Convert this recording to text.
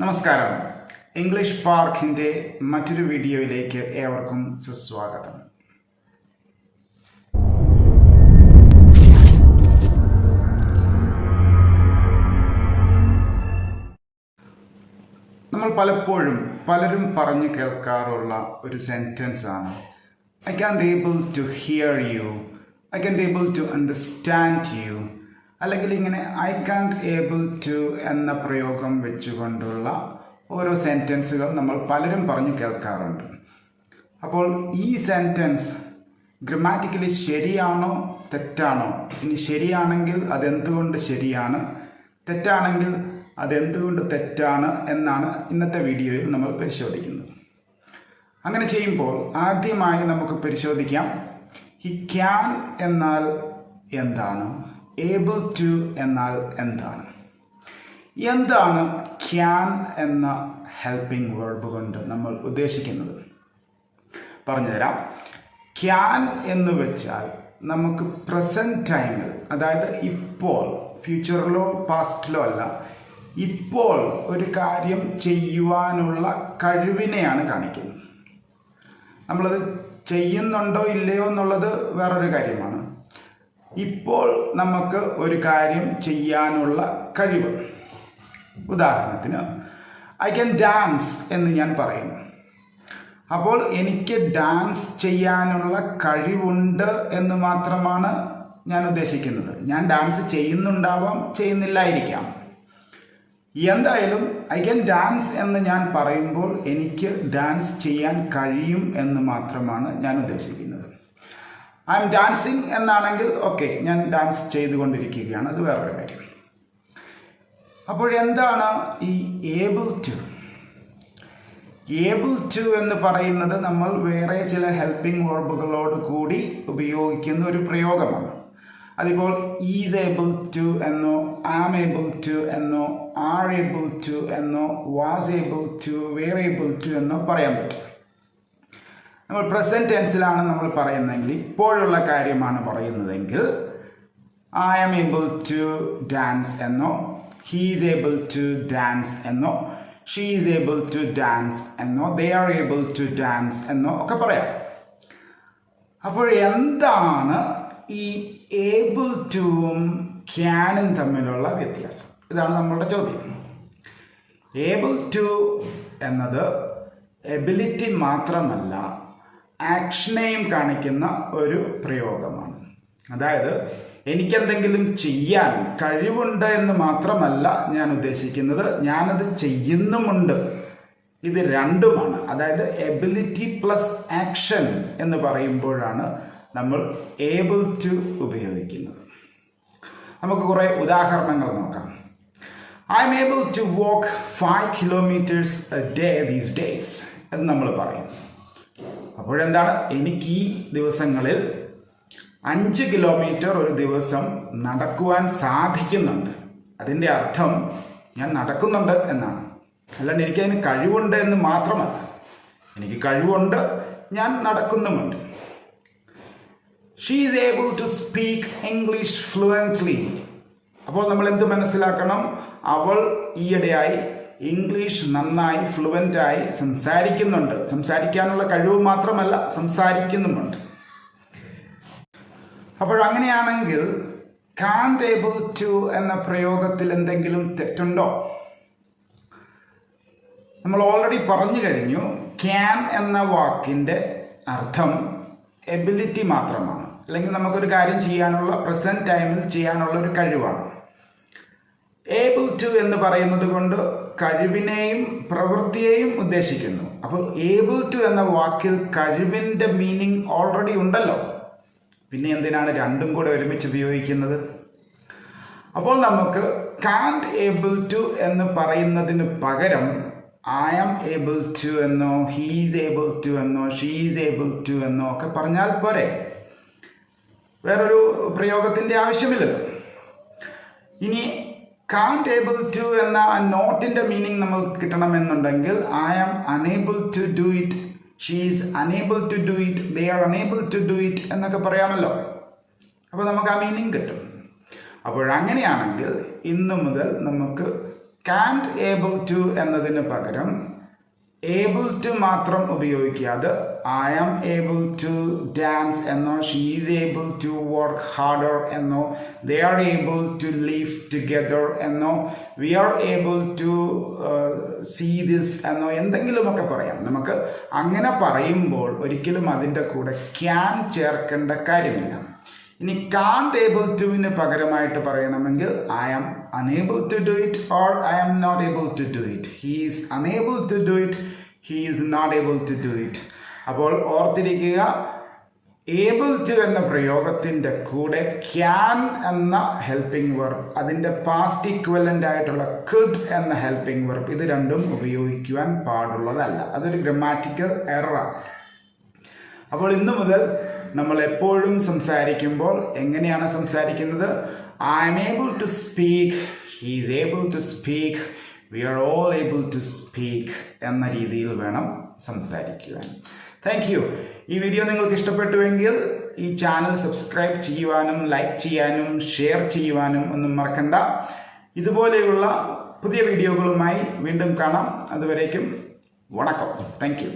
നമസ്കാരം. ഇംഗ്ലീഷ് പാർക്കിൻ്റെ മറ്റൊരു വീഡിയോയിലേക്ക് ഏവർക്കും സുസ്വാഗതം. നമ്മൾ പലരും പറഞ്ഞു കേൾക്കാറുള്ള ഒരു സെൻറ്റൻസ് ആണ് I can able to hear you, I can able to understand you, അല്ലെങ്കിൽ ഇങ്ങനെ ഐ കാൻറ്റ് ഏബിൾ ടു എന്ന പ്രയോഗം വെച്ചുകൊണ്ടുള്ള ഓരോ സെൻറ്റൻസുകൾ നമ്മൾ പലരും പറഞ്ഞു കേൾക്കാറുണ്ട്. അപ്പോൾ ഈ സെൻറ്റൻസ് ഗ്രമാറ്റിക്കലി ശരിയാണോ തെറ്റാണോ, ഇനി ശരിയാണെങ്കിൽ അതെന്തുകൊണ്ട് ശരിയാണ്, തെറ്റാണെങ്കിൽ അതെന്തുകൊണ്ട് തെറ്റാണ് എന്നാണ് ഇന്നത്തെ വീഡിയോയിൽ നമ്മൾ പരിശോധിക്കുന്നത്. അങ്ങനെ ചെയ്യുമ്പോൾ ആദ്യമായി നമുക്ക് പരിശോധിക്കാം ഹി ക്യാൻ എന്നാൽ എന്താണ്, ഏബിൾ ടു എന്നാൽ എന്താണ്. എന്താണ് ക്യാൻ എന്ന ഹെൽപ്പിംഗ് വേർബ് കൊണ്ട് നമ്മൾ ഉദ്ദേശിക്കുന്നത് പറഞ്ഞുതരാം. ക്യാൻ എന്ന് വെച്ചാൽ നമുക്ക് പ്രസൻറ്റ് ടൈമിൽ, അതായത് ഇപ്പോൾ, ഫ്യൂച്ചറിലോ പാസ്റ്റിലോ അല്ല, ഇപ്പോൾ ഒരു കാര്യം ചെയ്യുവാനുള്ള കഴിവിനെയാണ് കാണിക്കുന്നത്. നമ്മളത് ചെയ്യുന്നുണ്ടോ ഇല്ലയോ എന്നുള്ളത് വേറൊരു കാര്യമാണ്. ഇപ്പോൾ നമുക്ക് ഒരു കാര്യം ചെയ്യാനുള്ള കഴിവ്. ഉദാഹരണത്തിന് ഐ ക്യാൻ ഡാൻസ് എന്ന് ഞാൻ പറയുന്നു. അപ്പോൾ എനിക്ക് ഡാൻസ് ചെയ്യാനുള്ള കഴിവുണ്ട് എന്ന് മാത്രമാണ് ഞാൻ ഉദ്ദേശിക്കുന്നത്. ഞാൻ ഡാൻസ് ചെയ്യുന്നുണ്ടാവാം, ചെയ്യുന്നില്ലായിരിക്കാം. എന്തായാലും ഐ ക്യാൻ ഡാൻസ് എന്ന് ഞാൻ പറയുമ്പോൾ എനിക്ക് ഡാൻസ് ചെയ്യാൻ കഴിയും എന്ന് മാത്രമാണ് ഞാൻ ഉദ്ദേശിക്കുന്നത്. ഐ എം ഡാൻസിങ് എന്നാണെങ്കിൽ ഓക്കെ, ഞാൻ ഡാൻസ് ചെയ്തുകൊണ്ടിരിക്കുകയാണ്, അത് വേറൊരു കാര്യം. അപ്പോഴെന്താണ് ഈ ഏബിൾ ടു? ഏബിൾ ടു എന്ന് പറയുന്നത് നമ്മൾ വേറെ ചില ഹെൽപ്പിംഗ് വേർബുകളോട് കൂടി ഉപയോഗിക്കുന്ന ഒരു പ്രയോഗമാണ്. അതിപ്പോൾ ഈസ് ഏബിൾ ടു എന്നോ, ആം ഏബിൾ ടു എന്നോ, ആർ ഏബിൾ ടു എന്നോ, was able to, were able to എന്നോ പറയാൻ പറ്റും. നമ്മൾ പ്രസൻറ്റ് ടെൻസിലാണ് നമ്മൾ പറയുന്നതെങ്കിൽ, ഇപ്പോഴുള്ള കാര്യമാണ് പറയുന്നതെങ്കിൽ I am able to dance എന്നോ, he is able to dance എന്നോ, she is able to dance എന്നോ, they are able to dance എന്നോ ഒക്കെ പറയാം. അപ്പോൾ എന്താണ് ഈ ഏബിൾ ടുവും ക്യാനും തമ്മിലുള്ള വ്യത്യാസം? ഇതാണ് നമ്മളുടെ ചോദ്യം. ഏബിൾ ടു എന്നത് എബിലിറ്റി മാത്രമല്ല, ആക്ഷനെയും കാണിക്കുന്ന ഒരു പ്രയോഗമാണ്. അതായത് എനിക്കെന്തെങ്കിലും ചെയ്യാൻ കഴിവുണ്ട് എന്ന് മാത്രമല്ല ഞാൻ ഉദ്ദേശിക്കുന്നത്, ഞാനത് ചെയ്യുന്നുമുണ്ട്. ഇത് രണ്ടുമാണ്. അതായത് എബിലിറ്റി പ്ലസ് ആക്ഷൻ എന്ന് പറയുമ്പോഴാണ് നമ്മൾ ഏബിൾ ടു ഉപയോഗിക്കുന്നത്. നമുക്ക് കുറേ ഉദാഹരണങ്ങൾ നോക്കാം. I am able to walk 5 kilometers a day these days എന്ന് നമ്മൾ പറയും. അപ്പോഴെന്താണ്, എനിക്ക് ഈ ദിവസങ്ങളിൽ 5 കിലോമീറ്റർ ഒരു ദിവസം നടക്കുവാൻ സാധിക്കുന്നുണ്ട്. അതിൻ്റെ അർത്ഥം ഞാൻ നടക്കുന്നുണ്ട് എന്നാണ്. അല്ലാണ്ട് എനിക്കതിന് കഴിവുണ്ട് എന്ന് മാത്രമല്ല, എനിക്ക് കഴിവുണ്ട്, ഞാൻ നടക്കുന്നുമുണ്ട്. She is able to speak English fluently. അപ്പോൾ നമ്മൾ എന്ത് മനസ്സിലാക്കണം? അവൾ ഈയിടെയായി ഇംഗ്ലീഷ് നന്നായി ഫ്ലുവൻ്റായി സംസാരിക്കുന്നുണ്ട്. സംസാരിക്കാനുള്ള കഴിവ് മാത്രമല്ല, സംസാരിക്കുന്നുമുണ്ട്. അപ്പോഴങ്ങനെയാണെങ്കിൽ കാൻറ്റ് ഏബിൾ ടു എന്ന പ്രയോഗത്തിൽ എന്തെങ്കിലും തെറ്റുണ്ടോ? നമ്മൾ ഓൾറെഡി പറഞ്ഞു കഴിഞ്ഞു, ക്യാൻ എന്ന വാക്കിൻ്റെ അർത്ഥം എബിലിറ്റി മാത്രമാണ്, അല്ലെങ്കിൽ നമുക്കൊരു കാര്യം ചെയ്യാനുള്ള, പ്രസൻറ്റ് ടൈമിൽ ചെയ്യാനുള്ള ഒരു കഴിവാണ്. ഏബിൾ ടു എന്ന് പറയുന്നത് കൊണ്ട് കഴിവിനെയും പ്രവൃത്തിയെയും ഉദ്ദേശിക്കുന്നു. അപ്പോൾ ഏബിൾ ടു എന്ന വാക്കിൽ കഴിവിൻ്റെ മീനിങ് ഓൾറെഡി ഉണ്ടല്ലോ, പിന്നെ എന്തിനാണ് രണ്ടും കൂടെ ഒരുമിച്ച് ഉപയോഗിക്കുന്നത്? അപ്പോൾ നമുക്ക് കാൻറ്റ് ഏബിൾ ടു എന്ന് പറയുന്നതിന് പകരം ഐ ആം ഏബിൾ ടു എന്നോ, ഹീ ഈസ് ഏബിൾ ടു എന്നോ, ഷീ ഈസ് ഏബിൾ ടു എന്നോ ഒക്കെ പറഞ്ഞാൽ പോരെ, വേറൊരു പ്രയോഗത്തിൻ്റെ ആവശ്യമില്ലല്ലോ. ഇനി കാൻറ്റ് ഏബിൾ ടു എന്ന ആ നോട്ടിൻ്റെ മീനിങ് നമ്മൾ കിട്ടണമെന്നുണ്ടെങ്കിൽ I am unable to do it, she is unable to do it, they are unable to do it എന്നൊക്കെ പറയാമല്ലോ. അപ്പോൾ നമുക്ക് ആ മീനിങ് കിട്ടും. അപ്പോഴങ്ങനെയാണെങ്കിൽ ഇന്നു മുതൽ നമുക്ക് can't able to എന്നതിന് പകരം able to മാത്രം ഉപയോഗിക്കുക. അത് I am able to dance എന്നോ she is able to work harder എന്നോ they are able to live together എന്നോ we are able to see this എന്നോ എന്തെങ്കിലുമൊക്കെ പറയാം. നമുക്ക് അങ്ങനെ പറയുമ്പോൾ ഒരിക്കലും അതിൻ്റെ കൂടെ can ചേർക്കേണ്ട കാര്യമില്ല. ഇനി can't able toന് പകരമായിട്ട് പറയണമെങ്കിൽ I am unable to do it or I am not able to do it. He is unable to do it. He is not able to do it. അപ്പോൾ ഓർത്തിരിക്കുക, able to എന്ന പ്രയോഗത്തിൻ്റെ കൂടെ can എന്ന helping verb, അതിൻ്റെ past equivalent ആയിട്ടുള്ള could എന്ന helping verb, ഇത് രണ്ടും ഉപയോഗിക്കുവാൻ പാടുള്ളതല്ല. അതൊരു ഗ്രാമാറ്റിക്കൽ എററാണ്. അപ്പോൾ ഇന്നു മുതൽ നമ്മൾ എപ്പോഴും സംസാരിക്കുമ്പോൾ എങ്ങനെയാണ് സംസാരിക്കുന്നത്? I am able to speak, he is able to speak, we are all able to speak എന്ന രീതിയിൽ വേണം സംസാരിക്കുവാൻ. Thank you. ഈ വീഡിയോ നിങ്ങൾക്ക് ഇഷ്ടപ്പെട്ടുവെങ്കിൽ ഈ ചാനൽ സബ്സ്ക്രൈബ് ചെയ്യുവാനും ലൈക്ക് ചെയ്യാനും ഷെയർ ചെയ്യുവാനും ഒന്നും മറക്കണ്ട. ഇതുപോലെയുള്ള പുതിയ വീഡിയോകളുമായി വീണ്ടും കാണാം. അതുവരേക്കും വണക്കം. Thank you.